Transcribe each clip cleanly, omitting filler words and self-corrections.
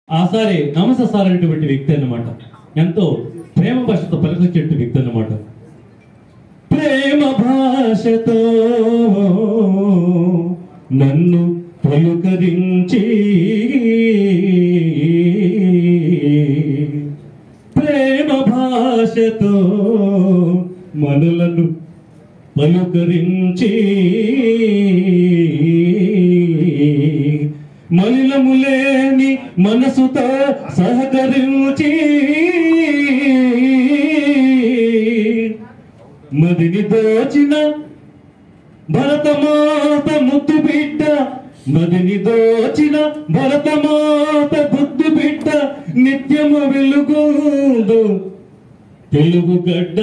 ఆసారి నమస sir అనేటువంటి వ్యక్తి అన్నమాట. ఎంతో ప్రేమ భాషతో పలికించే వ్యక్తి అన్నమాట. ప్రేమ భాషతో నన్ను పలుకరించి, ప్రేమ భాషతో మనులను పలుకరించి, మలినములేని మనసుతో సహకరించి, మదిని దోచిన భరతమాత ముద్దు బిడ్డ, మదిని దోచిన భరతమాత ముద్దు బిడ్డ, నిత్యము వెలుగుందు తెలుగు గడ్డ.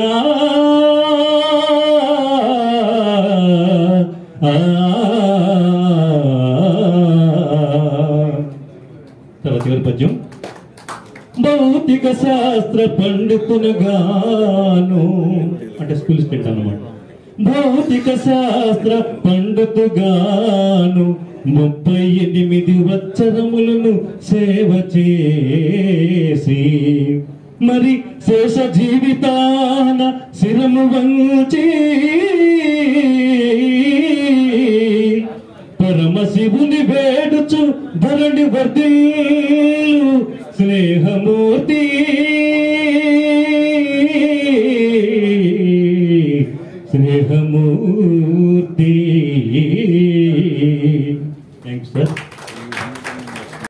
చివరి పద్యం. భౌతిక శాస్త్ర పండితునుగాను, అంటే స్కూల్ స్టూడెంట్ అన్నమాట. భౌతిక శాస్త్ర పండితుగాను 38 వత్సరములను సేవ చేసి, మరి శేష జీవితాన శిరము వంచి, పరమశివుని వేడుచు ధరణి వర్ధి